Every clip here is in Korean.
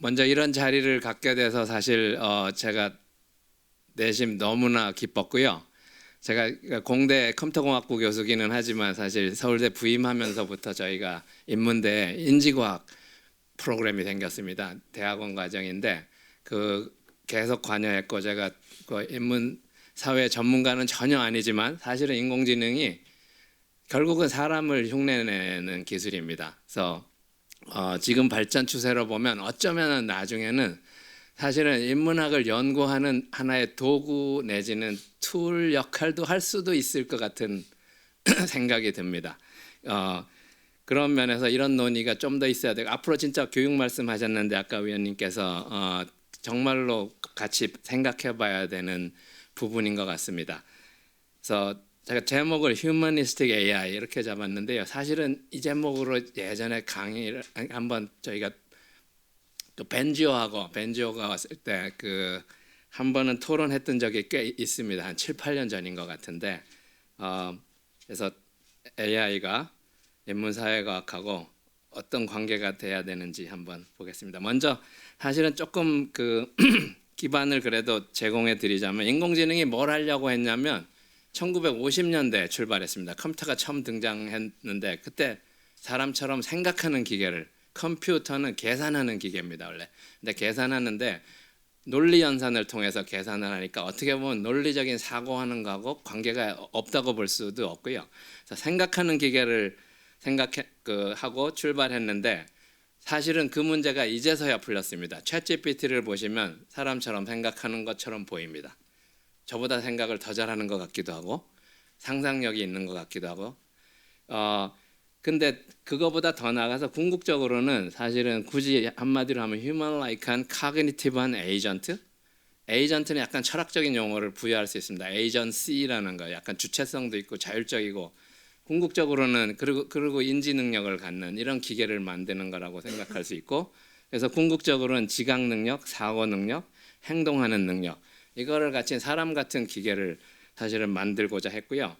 먼저 이런 자리를 갖게 돼서 사실 제가 내심 너무나 기뻤고요. 제가 공대 컴퓨터공학부 교수기는 하지만 사실 서울대 부임하면서부터 저희가 인문대 인지과학 프로그램이 생겼습니다. 대학원 과정인데 그 계속 관여했고, 제가 그 인문 사회 전문가는 전혀 아니지만 사실은 인공지능이 결국은 사람을 흉내내는 기술입니다. 그래서 지금 발전 추세로 보면 어쩌면 나중에는 사실은 인문학을 연구하는 하나의 도구 내지는 툴 역할도 할 수도 있을 것 같은 생각이 듭니다. 그런 면에서 이런 논의가 좀 더 있어야 되고, 앞으로 진짜 교육 말씀하셨는데 아까 위원님께서 정말로 같이 생각해 봐야 되는 부분인 것 같습니다. 그래서 제가 제목을 Humanistic AI 이렇게 잡았는데요. 사실은 이 제목으로 예전에 강의를 한번 저희가 또 벤지오가 왔을 때 한 번은 토론했던 적이 꽤 있습니다. 한 7, 8년 전인 것 같은데, 그래서 AI가 인문사회과학하고 어떤 관계가 돼야 되는지 한번 보겠습니다. 먼저 사실은 조금 기반을 그래도 제공해 드리자면, 인공지능이 뭘 하려고 했냐면 1950년대에 출발했습니다. 컴퓨터가 처음 등장했는데 그때 사람처럼 생각하는 기계를, 컴퓨터는 계산하는 기계입니다 원래. 근데 계산하는데 논리 연산을 통해서 계산을 하니까 어떻게 보면 논리적인 사고하는 거하고 관계가 없다고 볼 수도 없고요. 그래서 생각하는 기계를 하고 출발했는데 사실은 그 문제가 이제서야 풀렸습니다. 챗GPT를 보시면 사람처럼 생각하는 것처럼 보입니다. 저보다 생각을 더 잘하는 것 같기도 하고 상상력이 있는 것 같기도 하고, 근데 그거보다 더 나아가서 궁극적으로는 사실은 굳이 한마디로 하면 휴먼라이크한 카그니티브한 에이전트는 약간 철학적인 용어를 부여할 수 있습니다. 에이전시라는 거, 약간 주체성도 있고 자율적이고, 궁극적으로는 그리고 인지 능력을 갖는 이런 기계를 만드는 거라고 생각할 수 있고, 그래서 궁극적으로는 지각 능력, 사고 능력, 행동하는 능력, 이거를 가진 사람 같은 기계를 사실은 만들고자 했고요.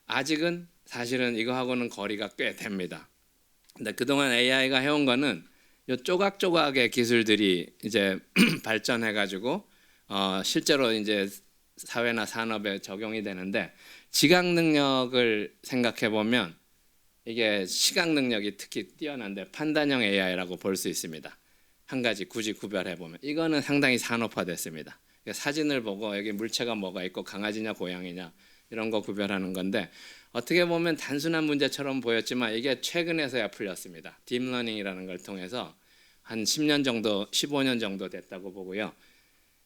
아직은 사실은 이거하고는 거리가 꽤 됩니다. 근데 그동안 AI가 해온 거는 요 조각조각의 기술들이 이제 발전해가지고 실제로 이제 사회나 산업에 적용이 되는데, 지각 능력을 생각해 보면 이게 시각 능력이 특히 뛰어난데 판단형 AI라고 볼 수 있습니다. 한 가지 굳이 구별해 보면 이거는 상당히 산업화됐습니다. 사진을 보고 여기 물체가 뭐가 있고 강아지냐 고양이냐 이런 거 구별하는 건데, 어떻게 보면 단순한 문제처럼 보였지만 이게 최근에서야 풀렸습니다. 딥러닝이라는 걸 통해서 한 10년 정도, 15년 정도 됐다고 보고요.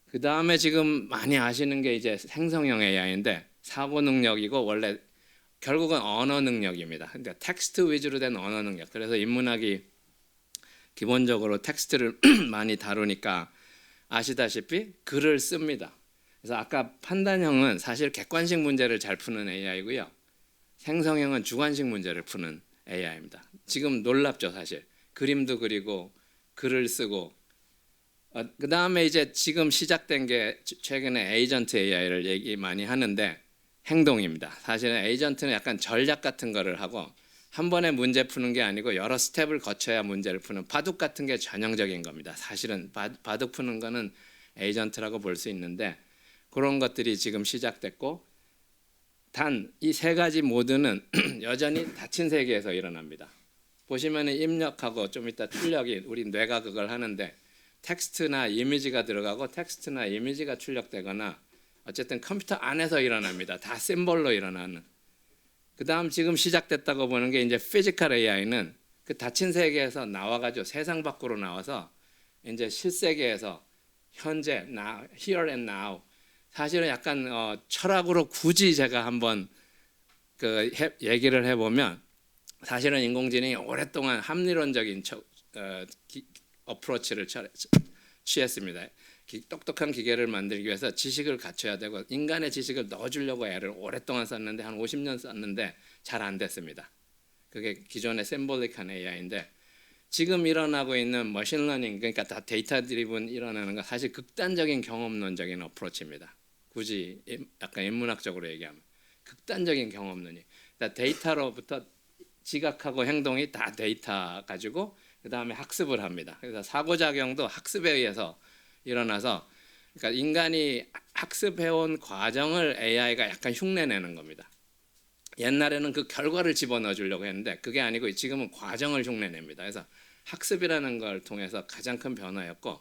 그 다음에 지금 많이 아시는 게 이제 생성형 AI인데 사고 능력이고, 원래 결국은 언어 능력입니다. 그러니까 텍스트 위주로 된 언어 능력. 그래서 인문학이 기본적으로 텍스트를 많이 다루니까 아시다시피 글을 씁니다. 그래서 아까 판단형은 사실 객관식 문제를 잘 푸는 AI고요. 생성형은 주관식 문제를 푸는 AI입니다. 지금 놀랍죠, 사실. 그림도 그리고 글을 쓰고. 그 다음에 이제 지금 시작된 게 최근에 에이전트 AI를 얘기 많이 하는데 행동입니다. 사실은 에이전트는 약간 전략 같은 거를 하고 한 번에 문제 푸는 게 아니고 여러 스텝을 거쳐야 문제를 푸는, 바둑 같은 게 전형적인 겁니다. 사실은 바둑 푸는 거는 에이전트라고 볼 수 있는데, 그런 것들이 지금 시작됐고, 단 이 세 가지 모두는 여전히 닫힌 세계에서 일어납니다. 보시면 입력하고 좀 이따 출력이, 우리 뇌가 그걸 하는데 텍스트나 이미지가 들어가고 텍스트나 이미지가 출력되거나 어쨌든 컴퓨터 안에서 일어납니다. 다 심볼로 일어나는. 그 다음 지금 시작됐다고 보는 게 이제 피지컬 AI는 그 닫힌 세계에서 나와가지고 세상 밖으로 나와서 이제 실세계에서 현재, now, here and now. 사실은 약간 철학으로 굳이 제가 한번 얘기를 해보면, 사실은 인공지능이 오랫동안 합리론적인 어프로치를 취했습니다. 똑똑한 기계를 만들기 위해서 지식을 갖춰야 되고, 인간의 지식을 넣어주려고 애를 오랫동안 썼는데 한 50년 썼는데 잘 안 됐습니다. 그게 기존의 셈볼릭한 AI인데, 지금 일어나고 있는 머신러닝, 그러니까 다 데이터 드리븐 일어나는 거 사실 극단적인 경험론적인 어프로치입니다. 굳이 약간 인문학적으로 얘기하면 극단적인 경험론이, 그러니까 데이터로부터 지각하고 행동이 다 데이터 가지고 그 다음에 학습을 합니다. 그래서 상호작용도 학습에 의해서 일어나서, 그러니까 인간이 학습해온 과정을 AI가 약간 흉내내는 겁니다. 옛날에는 그 결과를 집어넣어 주려고 했는데 그게 아니고 지금은 과정을 흉내냅니다. 그래서 학습이라는 걸 통해서 가장 큰 변화였고,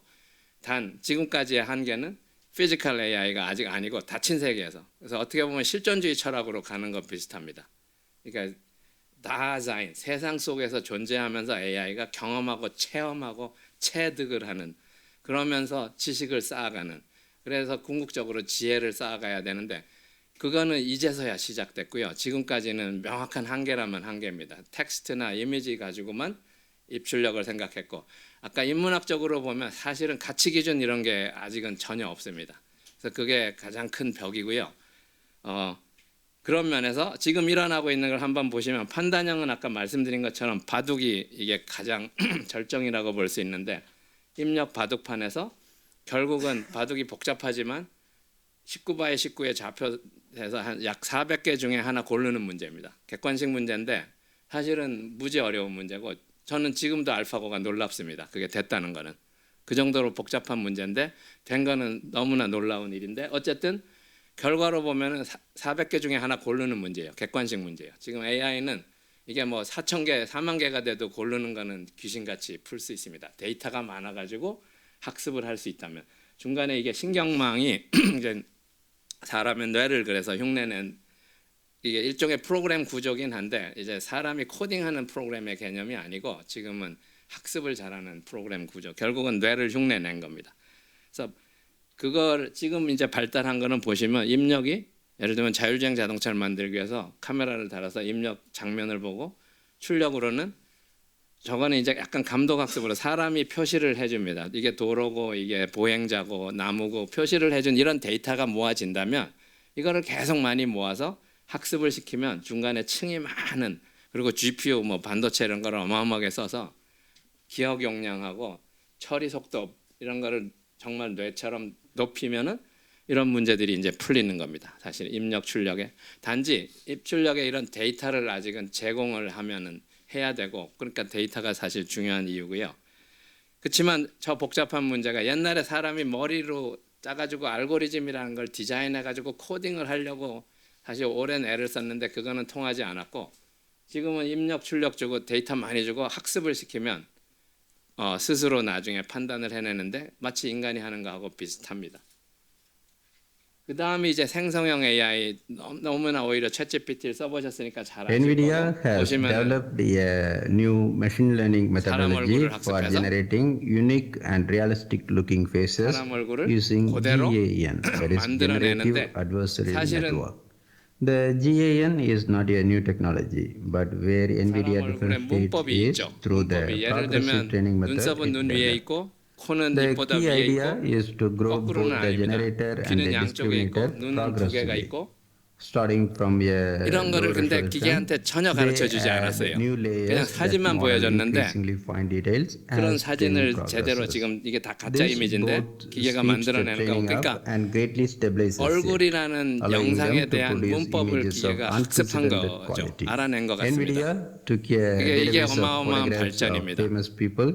단 지금까지의 한계는 피지컬 AI가 아직 아니고 닫힌 세계에서, 그래서 어떻게 보면 실존주의 철학으로 가는 것 비슷합니다. 그러니까 다자인, 세상 속에서 존재하면서 AI가 경험하고 체험하고 체득을 하는, 그러면서 지식을 쌓아가는, 그래서 궁극적으로 지혜를 쌓아가야 되는데 그거는 이제서야 시작됐고요. 지금까지는 명확한 한계라면 한계입니다. 텍스트나 이미지 가지고만 입출력을 생각했고, 아까 인문학적으로 보면 사실은 가치 기준 이런 게 아직은 전혀 없습니다. 그래서 그게 가장 큰 벽이고요. 그런 면에서 지금 일어나고 있는 걸 한번 보시면, 판단형은 아까 말씀드린 것처럼 바둑이 이게 가장 절정이라고 볼 수 있는데, 입력 바둑판에서 결국은 바둑이 복잡하지만 19바에 19에 좌표해서 한 약 400개 중에 하나 고르는 문제입니다. 객관식 문제인데 사실은 무지 어려운 문제고, 저는 지금도 알파고가 놀랍습니다. 그게 됐다는 거는. 그 정도로 복잡한 문제인데 된 거는 너무나 놀라운 일인데, 어쨌든 결과로 보면은 400개 중에 하나 고르는 문제예요. 객관식 문제예요. 지금 AI는 이게 뭐 4,000개, 4만 개가 돼도 고르는 거는 귀신같이 풀 수 있습니다. 데이터가 많아가지고 학습을 할 수 있다면. 중간에 이게 신경망이 이제 사람의 뇌를 그래서 흉내낸, 이게 일종의 프로그램 구조긴 한데 이제 사람이 코딩하는 프로그램의 개념이 아니고 지금은 학습을 잘하는 프로그램 구조, 결국은 뇌를 흉내낸 겁니다. 그래서 그걸 지금 이제 발달한 거는 보시면, 입력이 예를 들면 자율주행 자동차를 만들기 위해서 카메라를 달아서 입력 장면을 보고, 출력으로는 저거는 이제 약간 감독학습으로 사람이 표시를 해줍니다. 이게 도로고 이게 보행자고 나무고 표시를 해준 이런 데이터가 모아진다면, 이거를 계속 많이 모아서 학습을 시키면 중간에 층이 많은, 그리고 GPU 뭐 반도체 이런 거를 어마어마하게 써서 기억 용량하고 처리 속도 이런 거를 정말 뇌처럼 높이면은 이런 문제들이 이제 풀리는 겁니다. 사실 입력 출력에, 단지 입출력에 이런 데이터를 아직은 제공을 하면은 해야 되고, 그러니까 데이터가 사실 중요한 이유고요. 그렇지만 저 복잡한 문제가 옛날에 사람이 머리로 짜가지고 알고리즘이라는 걸 디자인해가지고 코딩을 하려고 사실 오랜 애를 썼는데 그거는 통하지 않았고, 지금은 입력 출력 주고 데이터 많이 주고 학습을 시키면 스스로 나중에 판단을 해내는데 마치 인간이 하는 거하고 비슷합니다. 그 다음에 이제 생성형 AI, 너무나 오히려 챗GPT를 써보셨으니까 잘 아실 NVIDIA 거고, has 보시면은 developed a new machine learning 사람 methodology 얼굴을 for 학습해서 generating unique and realistic looking faces 사람 얼굴을 using 그대로 GAN, that is Generative 만들어내는데, Adversarial 사실은 Network. The GAN is not a new technology, but where NVIDIA 사람 얼굴에 differentiates 문법이 is 있죠. through 문법이 the 예를 progressive 들면 training method 눈썹은 it 눈 위에 developed. 있고 코는 The 입보다 key 위에 idea 있고, is to grow 거꾸로는 both the 아닙니다. generator and 귀는 the 양쪽에 있고 discriminator 눈은 두 개가 progressively. 있고, Starting from a 이런 거를 low 근데 resolution, 기계한테 전혀 they 가르쳐 주지 add 않았어요. new 그냥 layers that 사진만 model 보여줬는데, increasingly fine details 그런 as training 사진을 제대로, progresses. 지금 이게 다 가짜 This 이미지인데 both 기계가 speeds the 만들어내는 거고, training 그러니까 up and greatly stabilizes it, 얼굴이라는 allowing 영상에 them to 대한 produce 문법을 images of 기계가 학습한 unprecedented 거죠. quality. 알아낸 것 같습니다. NVIDIA took a 이게 database of 어마어마한 photographs of 발전입니다. famous people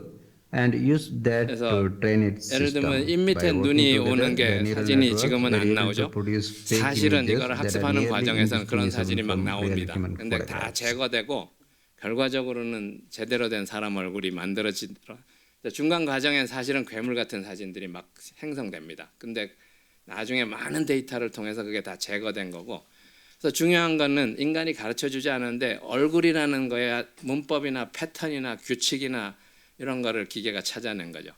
and used that 그래서 to train its 예를 들면 system. 입 밑에 By working 눈이 together, 오는 the 게 neural 사진이 networks 지금은 were 안 able to 나오죠. produce fake 사실은 images 이걸 that are 학습하는 nearly 과정에서는 그런 indistinguishable 사진이 막 from real 나옵니다. human 근데 다 photographs. 제거되고 결과적으로는 제대로 된 사람 얼굴이 만들어지더라. 중간 과정엔 사실은 괴물 같은 사진들이 막 생성됩니다. 근데 나중에 많은 데이터를 통해서 그게 다 제거된 거고, 그래서 중요한 거는 인간이 가르쳐 주지 않은데 얼굴이라는 거야 문법이나 패턴이나 규칙이나 이런 거를 기계가 찾아낸 거죠.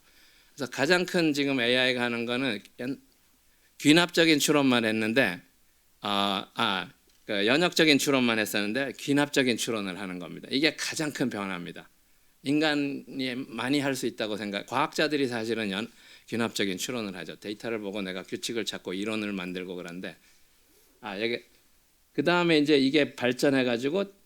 그래서 가장 큰 지금 AI가 하는 거는 귀납적인 추론만 했는데 그 연역적인 추론만 했었는데 귀납적인 추론을 하는 겁니다. 이게 가장 큰 변화입니다. 인간이 많이 할 수 있다고 생각. 과학자들이 사실은 귀납적인 추론을 하죠. 데이터를 보고 내가 규칙을 찾고 이론을 만들고 그런데 여기 그 다음에 이제 이게 발전해 가지고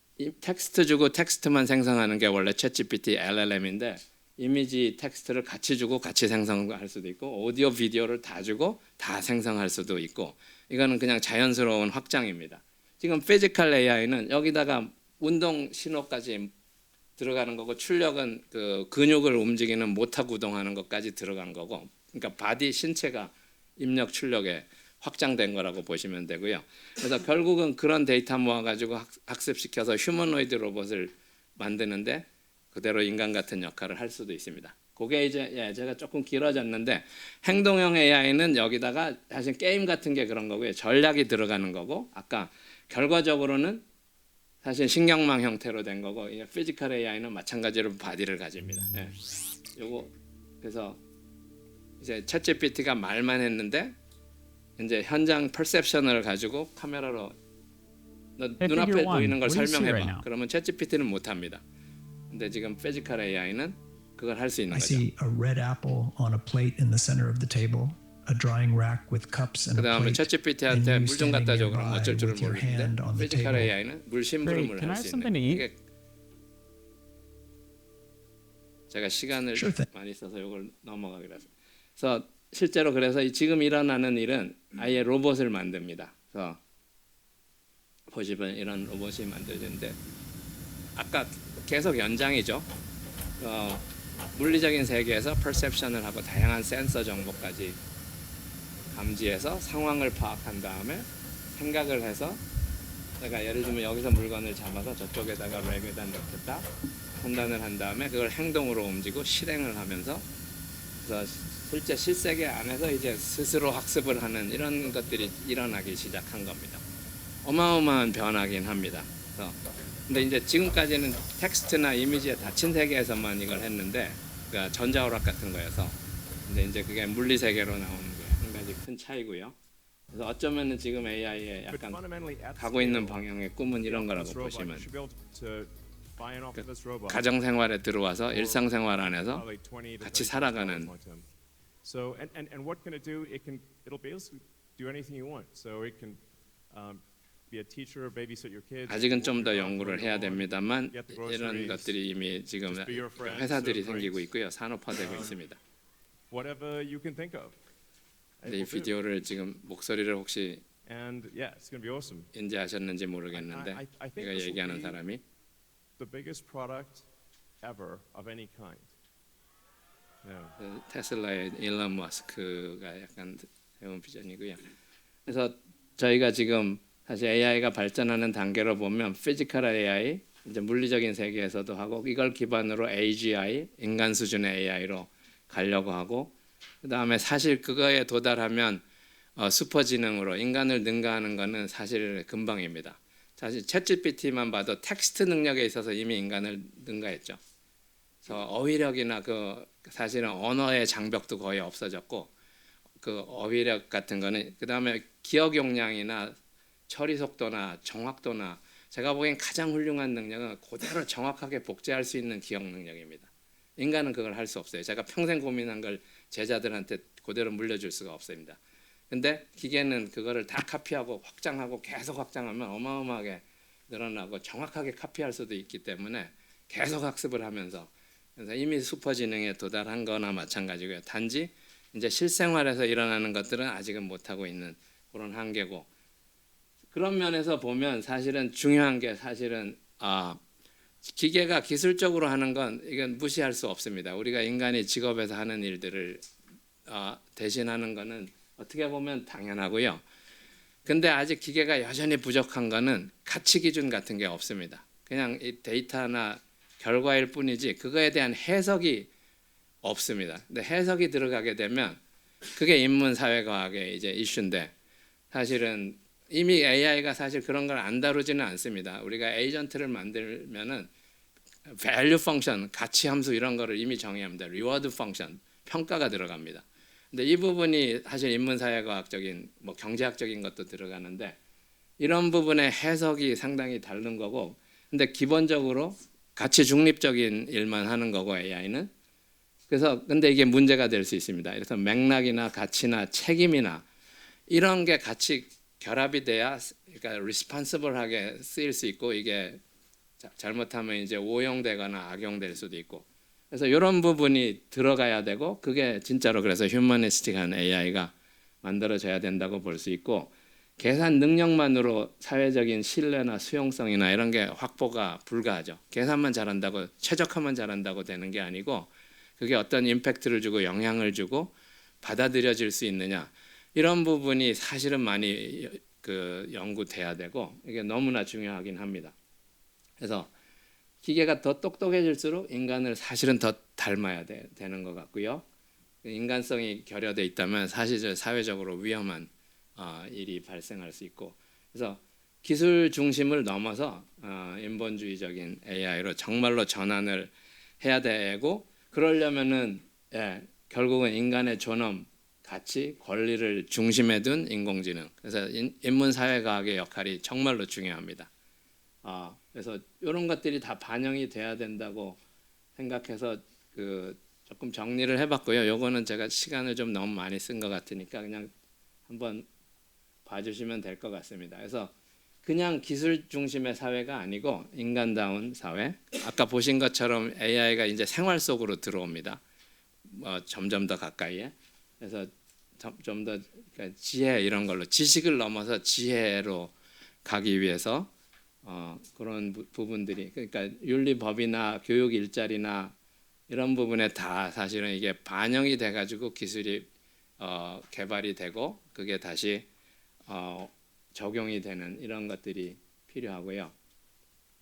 텍스트 주고 텍스트만 생성하는 게 원래 챗GPT LLM인데, 이미지 텍스트를 같이 주고 같이 생성할 수도 있고, 오디오 비디오를 다 주고 다 생성할 수도 있고, 이거는 그냥 자연스러운 확장입니다. 지금 피지컬 AI는 여기다가 운동 신호까지 들어가는 거고 출력은 그 근육을 움직이는 모터 구동하는 것까지 들어간 거고 그러니까 바디 신체가 입력 출력에 확장된 거라고 보시면 되고요. 그래서 결국은 그런 데이터 모아가지고 학습시켜서 휴머노이드 로봇을 만드는데 그대로 인간 같은 역할을 할 수도 있습니다. 그게 이제 제가 조금 길어졌는데 행동형 AI는 여기다가 사실 게임 같은 게 그런 거고요. 전략이 들어가는 거고 아까 결과적으로는 사실 신경망 형태로 된 거고 피지컬 AI는 마찬가지로 바디를 가집니다. 예. 요거 그래서 이제 챗GPT가 말만 했는데 이제 현장 퍼셉션을 가지고 카메라로 너 눈앞에 figure one, 보이는 걸 what do you see 설명해봐. right now? 그러면 챗GPT는 못합니다. 근데 지금 피지컬 AI는 그걸 할 수 있는 I 거죠. see a red apple on a plate in the center of the table, a drying rack with cups and 그 a 다음에 plate, 챗GPT한테 and you 물 좀 standing 갖다 줘 그러면 nearby 어쩔 줄을 with your hand 모르는데 on the 피지컬 table. AI는 물 심부름을 Great. Can I 할 have 수 something 있는 to eat? 이게 제가 시간을 Sure thing. 많이 써서 이걸 넘어가기로 해서 그래서 실제로 그래서 지금 일어나는 일은 아예 로봇을 만듭니다. 그래서 보시면 이런 로봇이 만들어지는데 아까 계속 연장이죠. 물리적인 세계에서 퍼셉션을 하고 다양한 센서 정보까지 감지해서 상황을 파악한 다음에 생각을 해서 내가 예를 들면 여기서 물건을 잡아서 저쪽에다가 렉에다 넣겠다 판단을 한 다음에 그걸 행동으로 옮기고 실행을 하면서 그래서 실제 실세계 안에서 이제 스스로 학습을 하는 이런 것들이 일어나기 시작한 겁니다. 어마어마한 변화긴 합니다. 근데 이제 지금까지는 텍스트나 이미지에 닫힌 세계에서만 이걸 했는데 그러니까 전자오락 같은 거여서 근데 이제 그게 물리 세계로 나오는 게 한 가지 큰 차이고요. 그래서 어쩌면은 지금 AI에 약간 가고 있는 방향의 꿈은 이런 거라고 보시면 가정 생활에 들어와서 일상 생활 안에서 같이 살아가는 So and what can it do? It'll basically do anything you want. So it can be a teacher, babysit your kids. 아직은 좀 더 연구를 해야 됩니다만 이런 것들이 이미 지금 회사들이 생기고 있고요. 산업화되고 있습니다. Whatever you can think of. 근데 이 비디오를 지금 목소리를 혹시 And yeah, it's going to be awesome. 인지하셨는지 모르겠는데 I think 이거 this will 얘기하는 be 사람이 the biggest product ever of any kind. Yeah. 그 테슬라의 일론 머스크가 약간 해온 비전이고요. 그래서 저희가 지금 사실 AI가 발전하는 단계로 보면 피지컬 AI, 이제 물리적인 세계에서도 하고 이걸 기반으로 AGI, 인간 수준의 AI로 가려고 하고 그다음에 사실 그거에 도달하면 슈퍼지능으로 인간을 능가하는 거는 사실 금방입니다. 사실 챗GPT만 봐도 텍스트 능력에 있어서 이미 인간을 능가했죠. 그래서 어휘력이나 그 사실은 언어의 장벽도 거의 없어졌고 그 어휘력 같은 거는 그다음에 기억 용량이나 처리 속도나 정확도나 제가 보기엔 가장 훌륭한 능력은 그대로 정확하게 복제할 수 있는 기억 능력입니다. 인간은 그걸 할 수 없어요. 제가 평생 고민한 걸 제자들한테 그대로 물려줄 수가 없습니다. 근데 기계는 그거를 다 카피하고 확장하고 계속 확장하면 어마어마하게 늘어나고 정확하게 카피할 수도 있기 때문에 계속 학습을 하면서 그래서 이미 슈퍼지능에 도달한 거나 마찬가지고요. 단지 이제 실생활에서 일어나는 것들은 아직은 못하고 있는 그런 한계고 그런 면에서 보면 사실은 중요한 게 사실은 기계가 기술적으로 하는 건 이건 무시할 수 없습니다. 우리가 인간이 직업에서 하는 일들을 대신하는 거는 어떻게 보면 당연하고요. 근데 아직 기계가 여전히 부족한 거는 가치 기준 같은 게 없습니다. 그냥 이 데이터나 결과일 뿐이지 그거에 대한 해석이 없습니다. 근데 해석이 들어가게 되면 그게 인문 사회과학의 이제 이슈인데 사실은 이미 AI가 사실 그런 걸 안 다루지는 않습니다. 우리가 에이전트를 만들면은 value function, 가치 함수 이런 거를 이미 정의합니다. reward function, 평가가 들어갑니다. 근데 이 부분이 사실 인문사회과학적인 뭐 경제학적인 것도 들어가는데 이런 부분의 해석이 상당히 다른 거고 근데 기본적으로 가치 중립적인 일만 하는 거고 AI는 그래서 근데 이게 문제가 될 수 있습니다. 그래서 맥락이나 가치나 책임이나 이런 게 같이 결합이 돼야 그러니까 responsible하게 쓰일 수 있고 이게 잘못하면 이제 오용되거나 악용될 수도 있고 그래서 이런 부분이 들어가야 되고 그게 진짜로 그래서 휴머니스틱한 AI가 만들어져야 된다고 볼 수 있고 계산 능력만으로 사회적인 신뢰나 수용성이나 이런 게 확보가 불가하죠. 계산만 잘한다고, 최적화만 잘한다고 되는 게 아니고 그게 어떤 임팩트를 주고 영향을 주고 받아들여질 수 있느냐, 이런 부분이 사실은 많이 연구돼야 되고 이게 너무나 중요하긴 합니다. 그래서 기계가 더 똑똑해질수록 인간을 사실은 더 닮아야 되는 것 같고요. 인간성이 결여돼 있다면 사실 사회적으로 위험한 일이 발생할 수 있고, 그래서 기술 중심을 넘어서 인본주의적인 AI로 정말로 전환을 해야 되고, 그러려면은 결국은 인간의 존엄, 가치, 권리를 중심에 둔 인공지능, 그래서 인문사회과학의 역할이 정말로 중요합니다. 그래서 이런 것들이 다 반영이 돼야 된다고 생각해서 조금 정리를 해봤고요. 요거는 제가 시간을 좀 너무 많이 쓴 것 같으니까 그냥 한번 봐주시면 될 것 같습니다. 그래서 그냥 기술 중심의 사회가 아니고 인간다운 사회. 아까 보신 것처럼 AI가 이제 생활 속으로 들어옵니다. 점점 더 가까이에. 그래서 좀 더 지혜 이런 걸로, 지식을 넘어서 지혜로 가기 위해서 그런 부분들이, 그러니까 윤리법이나 교육 일자리나 이런 부분에 다 사실은 이게 반영이 돼가지고 기술이 개발이 되고 그게 다시 적용이 되는 이런 것들이 필요하고요.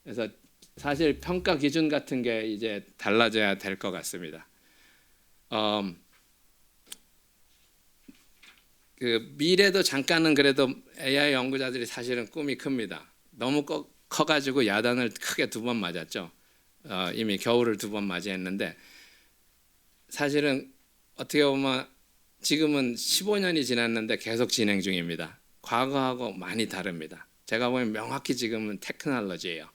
그래서 사실 평가 기준 같은 게 이제 달라져야 될 것 같습니다. 미래도 잠깐은 그래도 AI 연구자들이 사실은 꿈이 큽니다. 너무 커가지고 야단을 크게 2번 맞았죠. 이미 겨울을 2번 맞이했는데 사실은 어떻게 보면 지금은 15년이 지났는데 계속 진행 중입니다. 과거하고 많이 다릅니다. 제가 보면 명확히 지금은 테크놀로지예요.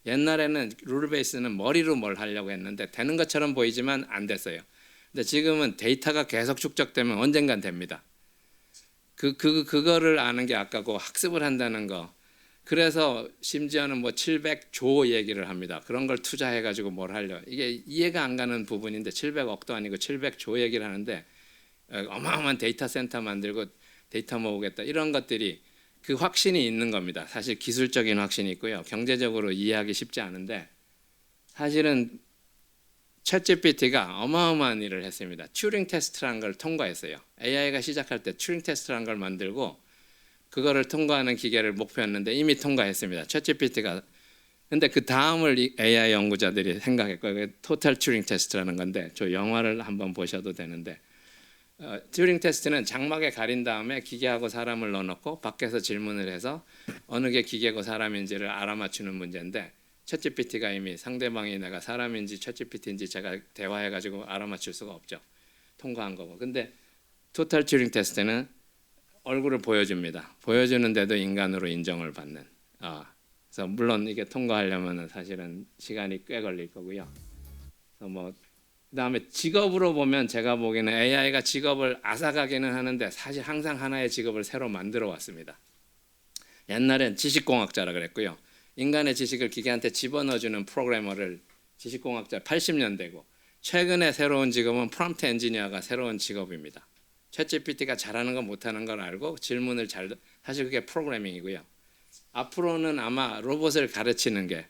옛날에는 룰 베이스는 머리로 뭘 하려고 했는데 되는 것처럼 보이지만 안 됐어요. 근데 지금은 데이터가 계속 축적되면 언젠간 됩니다. 그거를 아는 게 아까고 학습을 한다는 거. 그래서 심지어는 뭐 700조 얘기를 합니다. 그런 걸 투자해가지고 뭘 하려. 이게 이해가 안 가는 부분인데 700억도 아니고 700조 얘기를 하는데 어마어마한 데이터 센터 만들고 데이터 모으겠다. 이런 것들이 그 확신이 있는 겁니다. 사실 기술적인 확신이 있고요. 경제적으로 이해하기 쉽지 않은데 사실은 챗GPT가 어마어마한 일을 했습니다. 튜링 테스트라는 걸 통과했어요. AI가 시작할 때 튜링 테스트라는 걸 만들고 그거를 통과하는 기계를 목표했는데 이미 통과했습니다. 챗GPT가. 근데 그 다음을 AI 연구자들이 생각했고 그게 토탈 튜링 테스트라는 건데 저 영화를 한번 보셔도 되는데 튜링 테스트는 장막에 가린 다음에 기계하고 사람을 넣어놓고 밖에서 질문을 해서 어느 게 기계고 사람인지를 알아맞추는 문제인데 챗GPT가 이미 상대방이 내가 사람인지 챗GPT인지 제가 대화해가지고 알아맞출 수가 없죠. 통과한 거고. 근데 토탈 튜링 테스트는 얼굴을 보여줍니다. 보여주는데도 인간으로 인정을 받는. 그래서 물론 이게 통과하려면 사실은 시간이 꽤 걸릴 거고요. 그래서 그다음에 직업으로 보면 제가 보기에는 AI가 직업을 앗아가기는 하는데 사실 항상 하나의 직업을 새로 만들어 왔습니다. 옛날엔 지식공학자라 그랬고요. 인간의 지식을 기계한테 집어넣어주는 프로그래머를 지식공학자 80년대고 최근에 새로운 직업은 프롬프트 엔지니어가 새로운 직업입니다. 챗GPT가 잘하는 거 못하는 걸 알고 질문을 사실 그게 프로그래밍이고요. 앞으로는 아마 로봇을 가르치는 게,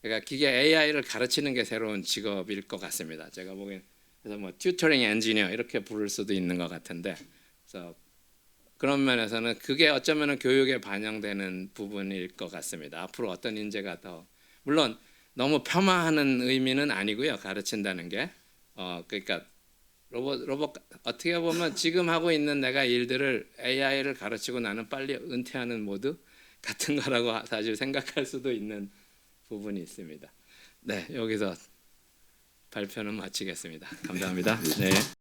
그러니까 기계 AI를 가르치는 게 새로운 직업일 것 같습니다. 제가 보기엔. 그래서 튜터링 엔지니어 이렇게 부를 수도 있는 것 같은데, 그래서 그런 면에서는 그게 어쩌면 교육에 반영되는 부분일 것 같습니다. 앞으로 어떤 인재가 더, 물론 너무 폄하하는 의미는 아니고요. 가르친다는 게 그러니까 로봇 어떻게 보면 지금 하고 있는 내가 일들을 AI를 가르치고 나는 빨리 은퇴하는 모드 같은 거라고 사실 생각할 수도 있는 부분이 있습니다. 네, 여기서 발표는 마치겠습니다. 감사합니다. 네.